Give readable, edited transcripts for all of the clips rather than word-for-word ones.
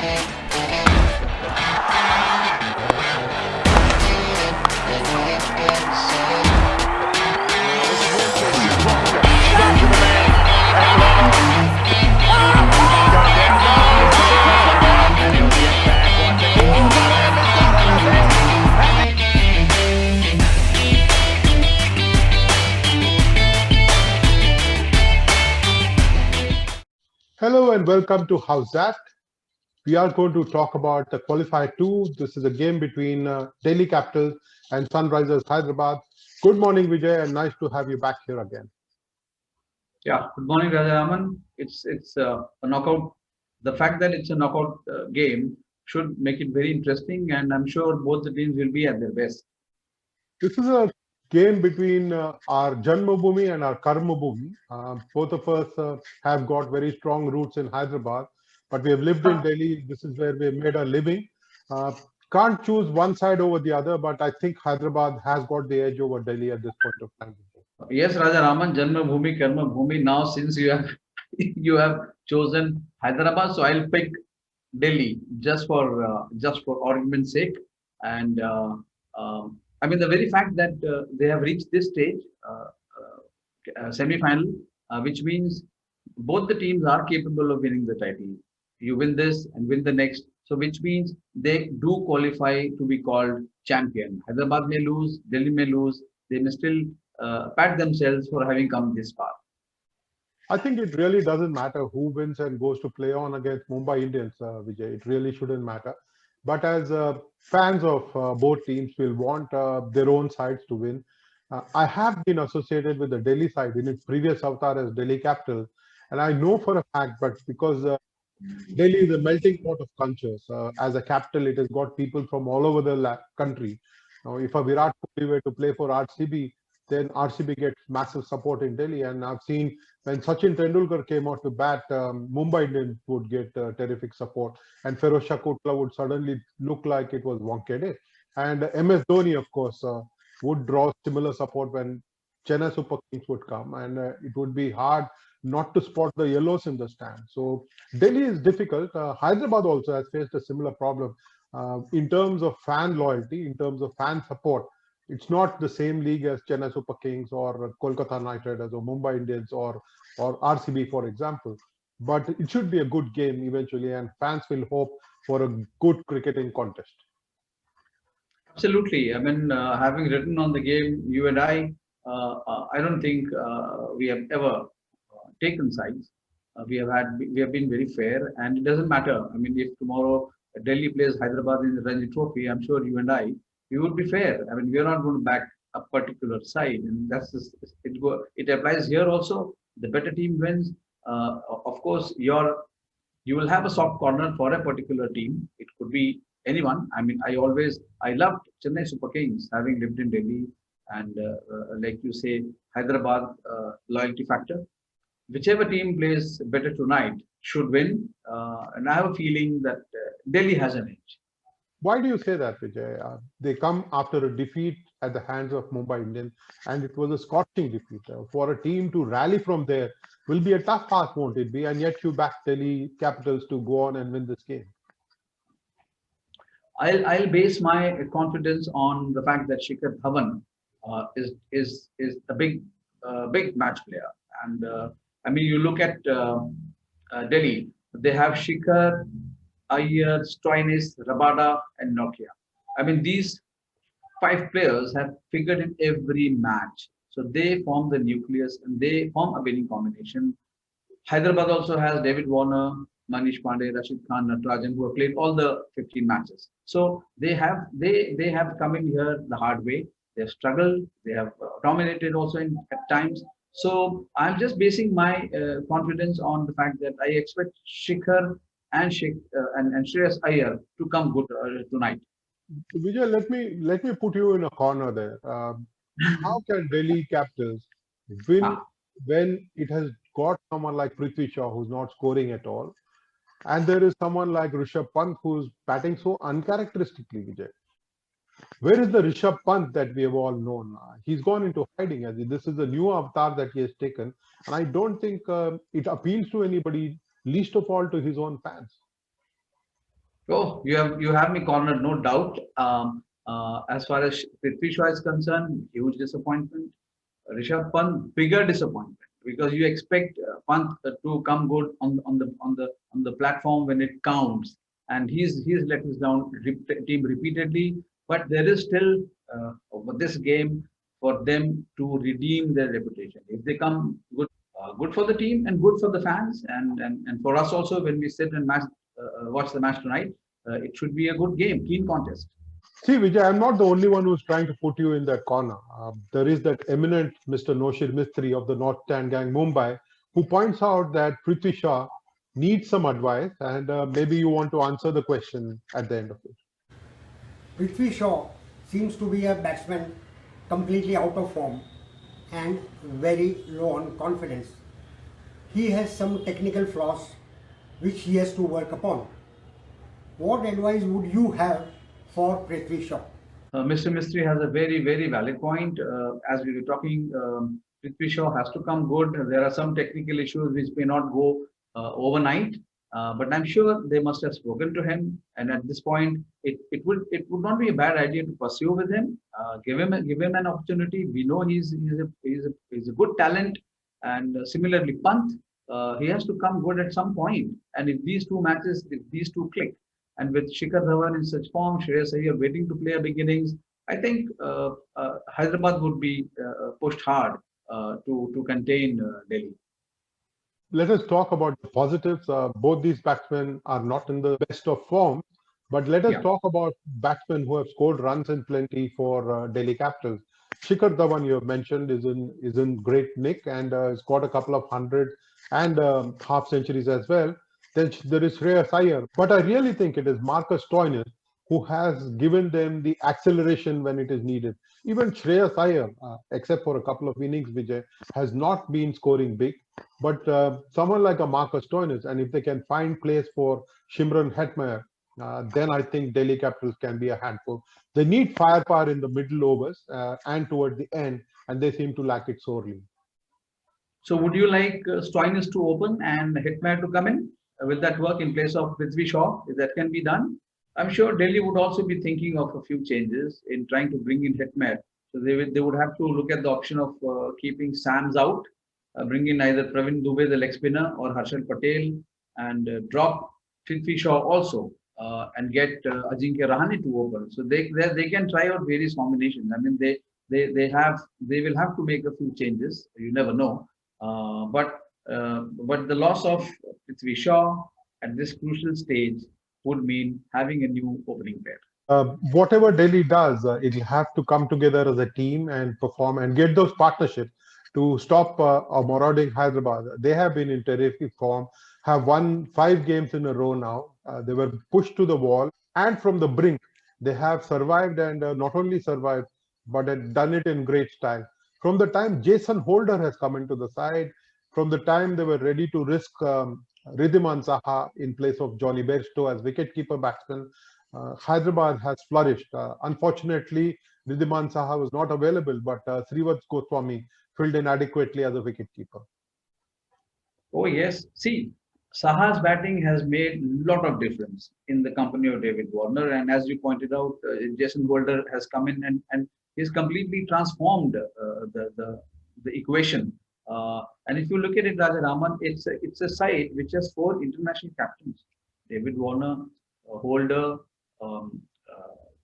Hello and welcome to How's That? We are going to talk about the Qualifier 2. This is a game between Delhi Capitals and Sunrisers Hyderabad. Good morning, Vijay, and nice to have you back here again. Yeah, good morning, Rajaraman. It's a knockout. The fact that it's a knockout game should make it very interesting, and I'm sure both the teams will be at their best. This is a game between our Janmabhoomi and our Karmabhoomi. Both of us have got very strong roots in Hyderabad, but we have lived in Delhi. This is where we have made a living. Uh, can't choose one side over the other, but I think Hyderabad has got the edge over Delhi at this point of time. Yes, Rajaraman, Janma Bhumi, Karma Bhumi. Now, since you have you have chosen Hyderabad, so I'll pick Delhi just for argument's sake. And I mean, the very fact that they have reached this stage, semi-final, which means both the teams are capable of winning the title. You win this and win the next, so which means they do qualify to be called champion. Hyderabad may lose, Delhi may lose, they may still pat themselves for having come this far. I think it really doesn't matter who wins and goes to play on against Mumbai Indians, Vijay. It really shouldn't matter. But as fans of both teams will want their own sides to win. I have been associated with the Delhi side in its previous avatar as Delhi Capital, and I know for a fact, but because Delhi is a melting pot of cultures. As a capital, it has got people from all over the country. Now, if a Virat Kohli were to play for RCB, then RCB gets massive support in Delhi. And I've seen when Sachin Tendulkar came out to bat, Mumbai Indians would get terrific support, and Feroz Shah Kotla would suddenly look like it was Wankhede. And MS Dhoni, of course, would draw similar support when Chennai Super Kings would come, and it would be hard not to spot the yellows in the stand. So Delhi is difficult. Hyderabad also has faced a similar problem in terms of fan loyalty, in terms of fan support. It's not the same league as Chennai Super Kings or Kolkata Knight Riders or Mumbai Indians or RCB, for example. But it should be a good game eventually, and fans will hope for a good cricketing contest. Absolutely. I mean, having written on the game, you and I don't think we have ever taken sides. We have been very fair, and it doesn't matter. I mean, if tomorrow Delhi plays Hyderabad in the Ranji Trophy, I'm sure you and I, we would be fair. I mean, we are not going to back a particular side, and that's just, it applies here also. The better team wins. Of course, you will have a soft corner for a particular team. It could be anyone. I mean, I loved Chennai Super Kings, having lived in Delhi, and like you say, Hyderabad loyalty factor. Whichever team plays better tonight should win, and I have a feeling that Delhi has an edge. Why do you say that, Vijay? They come after a defeat at the hands of Mumbai Indians, and it was a scorching defeat. For a team to rally from there will be a tough task, won't it be? And yet you back Delhi Capitals to go on and win this game. I'll base my confidence on the fact that Shikhar Dhawan is a big match player, and I mean, you look at Delhi, they have Shikhar, Iyer, Stoinis, Rabada, and Nokia. I mean, these five players have figured in every match. So they form the nucleus and they form a winning combination. Hyderabad also has David Warner, Manish Pandey, Rashid Khan, Natarajan, who have played all the 15 matches. So they have come in here the hard way. They have struggled. They have dominated also at times. So I'm just basing my confidence on the fact that I expect Shikhar and Shreyas Iyer to come good tonight. Vijay, let me put you in a corner there. How can Delhi Capitals win when it has got someone like Prithvi Shaw who's not scoring at all, and there is someone like Rishabh Pant who's batting so uncharacteristically, Vijay? Where is the Rishabh Pant that we have all known? He's gone into hiding. As this is a new avatar that he has taken, and I don't think it appeals to anybody, least of all to his own fans. Oh, you have me cornered, no doubt. As far as Prithvi Shaw is concerned, huge disappointment. Rishabh Pant, bigger disappointment because you expect Pant to come good on the platform when it counts, and he's let his down team repeatedly. But there is still over this game for them to redeem their reputation. If they come good for the team and good for the fans, and for us also when we sit and watch the match tonight, it should be a good game, keen contest. See, Vijay, I'm not the only one who's trying to put you in that corner. There is that eminent Mr. Noshir Mistry of the North Stand Gang Mumbai who points out that Prithvi Shaw needs some advice, and maybe you want to answer the question at the end of it. Prithvi Shaw seems to be a batsman completely out of form and very low on confidence. He has some technical flaws which he has to work upon. What advice would you have for Prithvi Shaw? Mr. Mistry has a very, very valid point. As we were talking, Prithvi Shaw has to come good. There are some technical issues which may not go overnight, but I'm sure they must have spoken to him. And at this point, it would not be a bad idea to pursue with him. Give him an opportunity. We know he's a good talent, and similarly, Pant, he has to come good at some point. And if these two click, and with Shikhar Dhawan in such form, Shreyas Iyer waiting to play a big innings, I think Hyderabad would be pushed hard to contain Delhi. Let us talk about the positives. Both these batsmen are not in the best of form, but let us Yeah. talk about batsmen who have scored runs in plenty for Delhi Capitals. Shikhar Dhawan, you have mentioned, is in great nick and has got a couple of hundred and half centuries as well. Then there is Shreyas Iyer, but I really think it is Marcus Stoinis who has given them the acceleration when it is needed. Even Shreyas Iyer, except for a couple of innings, Vijay, has not been scoring big. But someone like a Marcus Stoinis, and if they can find place for Shimron Hetmeyer, then I think Delhi Capitals can be a handful. They need firepower in the middle overs and toward the end, and they seem to lack it sorely. So would you like Stoinis to open and Hitman to come in? Will that work in place of Prithvi Shaw? If that can be done, I'm sure Delhi would also be thinking of a few changes in trying to bring in Hitman. So they would have to look at the option of keeping Sams out, bring in either Pravin Dubey, the leg spinner, or Harshal Patel, and drop Prithvi Shaw also, and get Ajinkya Rahane to open. So they can try out various combinations. I mean, they will have to make a few changes. You never know. But the loss of Prithvi Shaw at this crucial stage would mean having a new opening pair. Whatever Delhi does, it'll have to come together as a team and perform and get those partnerships to stop a marauding Hyderabad. They have been in terrific form, have won 5 games in a row now. They were pushed to the wall and from the brink. They have survived and not only survived, but had done it in great style. From the time Jason Holder has come into the side, from the time they were ready to risk Ridhiman Saha in place of Johnny Bairstow as wicketkeeper batsman, Hyderabad has flourished. Unfortunately, Ridhiman Saha was not available, but Srivat Goswami filled in adequately as a wicketkeeper. Oh yes, see, Saha's batting has made a lot of difference in the company of David Warner, and as you pointed out, Jason Holder has come in and he's completely transformed the equation. And if you look at it, Raja Raman, it's a side which has 4 international captains: David Warner, Holder, um,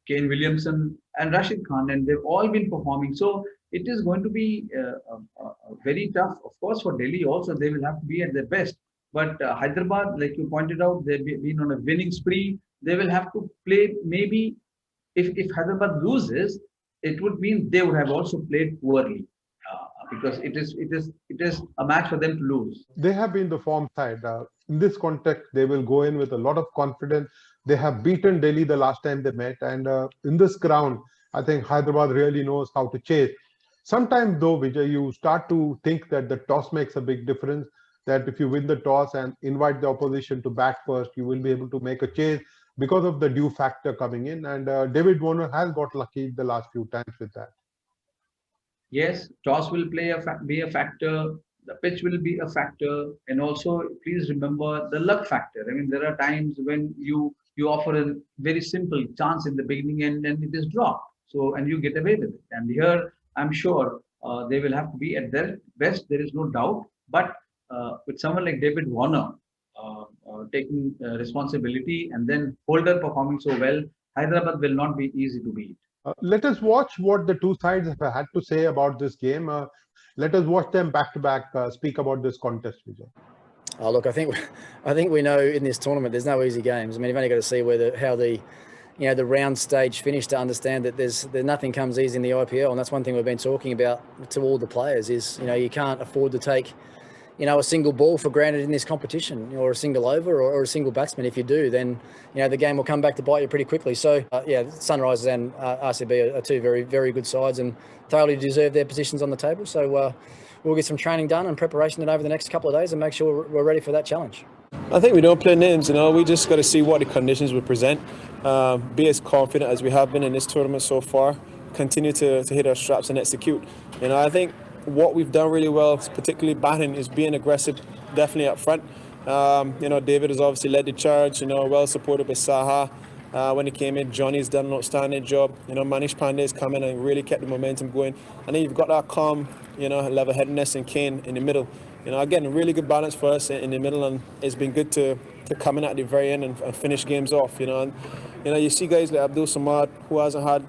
Kane Williamson, and Rashid Khan, and they've all been performing. So it is going to be very tough, of course, for Delhi. Also, they will have to be at their best. But Hyderabad, like you pointed out, they've been on a winning spree. They will have to play maybe if Hyderabad loses, it would mean they would have also played poorly because it is a match for them to lose. They have been the form side. In this context, they will go in with a lot of confidence. They have beaten Delhi the last time they met, and in this ground, I think Hyderabad really knows how to chase. Sometimes, though, Vijay, you start to think that the toss makes a big difference. That if you win the toss and invite the opposition to bat first, you will be able to make a chase because of the due factor coming in. And David Warner has got lucky the last few times with that. Yes, toss will be a factor. The pitch will be a factor, and also please remember the luck factor. I mean, there are times when you offer a very simple chance in the beginning and it is dropped. So, and you get away with it. And here, I'm sure they will have to be at their best. There is no doubt. But with someone like David Warner taking responsibility and then Holder performing so well, Hyderabad will not be easy to beat. Let us watch what the two sides have had to say about this game. Let us watch them back to back speak about this contest, Vijay. Oh, look, I think we know in this tournament there's no easy games. I mean, you've only got to see how the round stage finished to understand that there's nothing comes easy in the IPL, and that's one thing we've been talking about to all the players is you can't afford to take a single ball for granted in this competition, or a single over or a single batsman. If you do, then the game will come back to bite you pretty quickly. So Sunrisers and RCB are two very, very good sides and thoroughly deserve their positions on the table. So we'll get some training done and preparation done over the next couple of days and make sure we're ready for that challenge. I think we don't play names, we just got to see what the conditions will present, be as confident as we have been in this tournament so far, continue to hit our straps and execute. I think what we've done really well, particularly batting, is being aggressive, definitely up front. David has obviously led the charge, well supported by Saha. When he came in, Johnny's done an outstanding job. Manish Pandey's come in and really kept the momentum going. And then you've got that calm, level-headedness in Kane in the middle. Again, a really good balance for us in the middle, and it's been good to come in at the very end and finish games off. You see guys like Abdul Samad, who hasn't had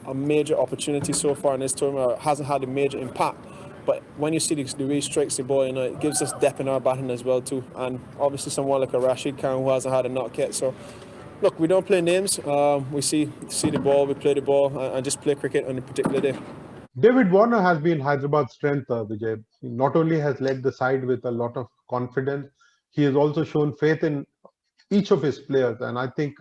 a major opportunity so far in this tournament, or hasn't had a major impact. But when you see the way he strikes the ball, it gives us depth in our batting as well too. And obviously someone like a Rashid Khan who hasn't had a knock yet. So look, we don't play names. We see the ball, we play the ball, and just play cricket on a particular day. David Warner has been Hyderabad's strength, Vijay. He not only has led the side with a lot of confidence, he has also shown faith in each of his players. And I think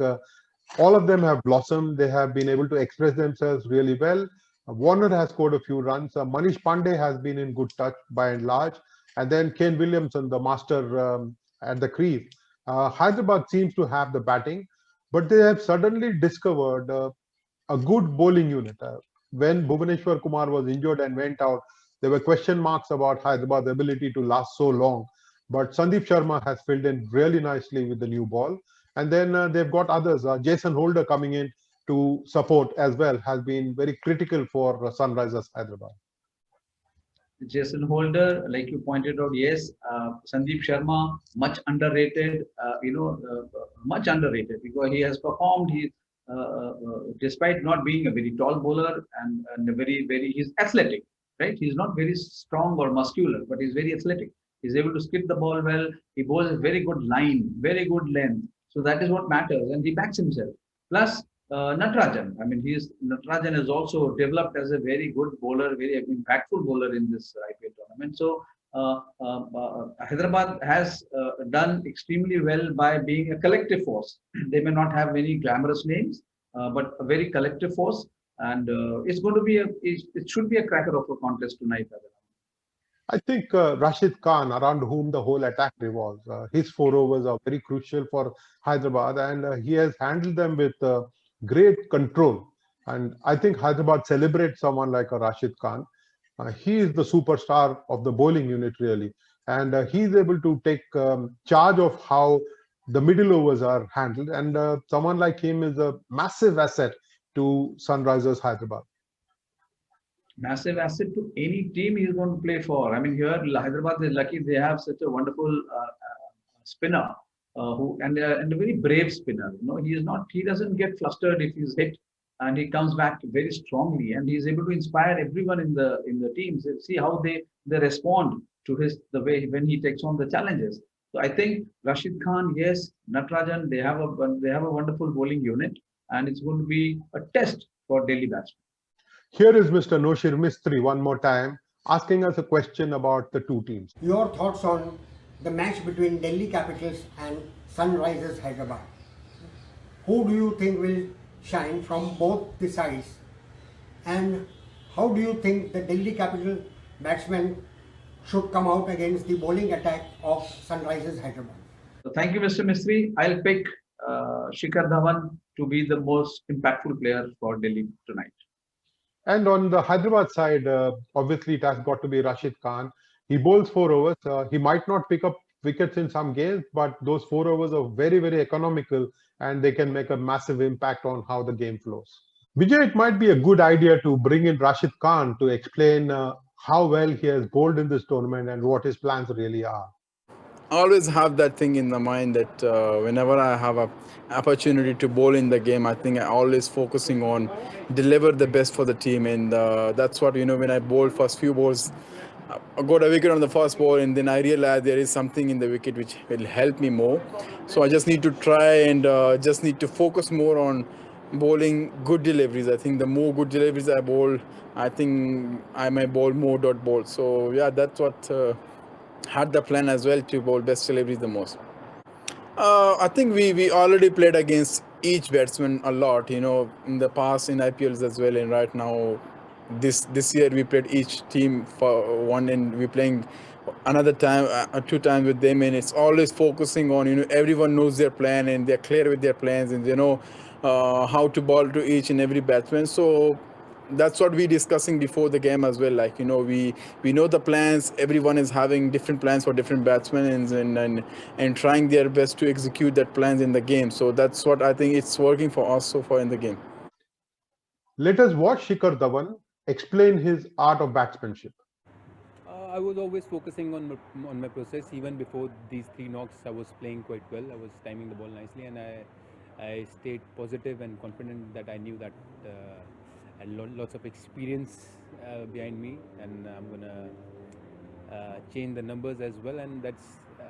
all of them have blossomed. They have been able to express themselves really well. Warner has scored a few runs. Manish Pandey has been in good touch by and large. And then Kane Williamson, the master at the crease. Hyderabad seems to have the batting, but they have suddenly discovered a good bowling unit. When Bhuvaneshwar Kumar was injured and went out, there were question marks about Hyderabad's ability to last so long. But Sandeep Sharma has filled in really nicely with the new ball. And then they've got others. Jason Holder coming in to support as well has been very critical for Sunrisers Hyderabad. Jason Holder, like you pointed out, yes. Sandeep Sharma, much underrated, much underrated because he has performed. Despite not being a very tall bowler and a he's athletic, right? He's not very strong or muscular, but he's very athletic. He's able to skip the ball well. He bowls a very good line, very good length. So that is what matters, and he backs himself. Plus Natarajan. Natarajan has also developed as a very good bowler, very impactful bowler in this IPL tournament. So Hyderabad has done extremely well by being a collective force. They may not have many glamorous names, but a very collective force, and it's going to be it should be a cracker of a contest tonight. I think Rashid Khan, around whom the whole attack revolves, his 4 overs are very crucial for Hyderabad, and he has handled them with great control. And I think Hyderabad celebrates someone like a Rashid Khan. He is the superstar of the bowling unit, really. And he's able to take charge of how the middle overs are handled. And someone like him is a massive asset to Sunrisers Hyderabad. Massive asset to any team he's going to play for. Here Hyderabad is lucky they have such a wonderful spinner and a very brave spinner. He doesn't get flustered if he's hit, and he comes back very strongly, and he's able to inspire everyone in the teams. See how they respond to the way when he takes on the challenges. So I think Rashid Khan, yes, Natarajan, they have a wonderful bowling unit, and it's going to be a test for Delhi batsmen. Here is Mr. Noshir Mistry one more time, asking us a question about the two teams. Your thoughts on the match between Delhi Capitals and Sunrisers Hyderabad. Who do you think will shine from both the sides? And how do you think the Delhi Capital batsmen should come out against the bowling attack of Sunrisers Hyderabad? So thank you, Mr. Mistry. I'll pick Shikhar Dhawan to be the most impactful player for Delhi tonight. And on the Hyderabad side, obviously it has got to be Rashid Khan. He bowls 4 overs. He might not pick up wickets in some games, but those 4 overs are very, very economical and they can make a massive impact on how the game flows. Vijay, it might be a good idea to bring in Rashid Khan to explain how well he has bowled in this tournament and what his plans really are. I always have that thing in the mind that whenever I have a opportunity to bowl in the game, I think I always focusing on deliver the best for the team, and that's what when I bowl first few balls, I got a wicket on the first ball, and then I realized there is something in the wicket which will help me more. So I just need to try and just need to focus more on bowling good deliveries. I think the more good deliveries I bowl, I think I may bowl more dot balls. So yeah, that's what. Had the plan as well to bowl best deliveries the most. I think we already played against each batsman a lot, in the past in IPLs as well, and right now this year we played each team for one, and we're playing another time 2 times with them, and it's always focusing on everyone knows their plan and they're clear with their plans, and they know how to bowl to each and every batsman. So that's what we're discussing before the game as well. Like we know the plans. Everyone is having different plans for different batsmen and trying their best to execute that plans in the game. So that's what I think it's working for us so far in the game. Let us watch Shikhar Dhawan explain his art of batsmanship. I was always focusing on my process. Even before these 3 knocks, I was playing quite well. I was timing the ball nicely, and I stayed positive and confident that I knew that. And lots of experience behind me, and I'm gonna change the numbers as well, and that's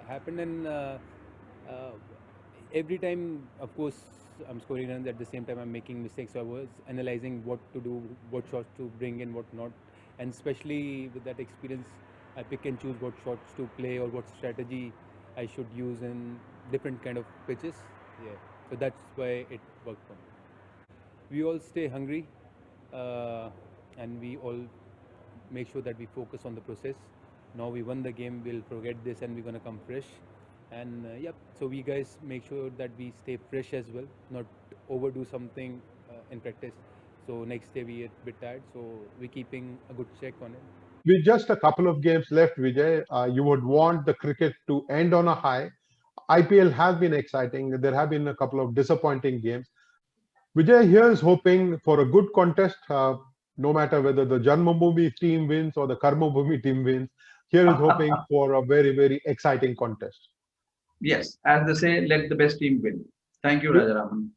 happened. And every time, of course, I'm scoring runs, at the same time I'm making mistakes. So I was analyzing what to do, what shots to bring in, what not, and especially with that experience, I pick and choose what shots to play or what strategy I should use in different kind of pitches. Yeah, so that's why it worked for me. We all stay hungry. And we all make sure that we focus on the process. Now we won the game, we'll forget this and we're going to come fresh. And so we guys make sure that we stay fresh as well, not overdo something in practice. So next day we are a bit tired, so we're keeping a good check on it. With just a couple of games left, Vijay, you would want the cricket to end on a high. IPL has been exciting. There have been a couple of disappointing games. Vijay here is hoping for a good contest, no matter whether the Janmabhoomi team wins or the Karmabhoomi team wins. Here is hoping for a very, very exciting contest. Yes, as they say, let the best team win. Thank you, Rajaraman.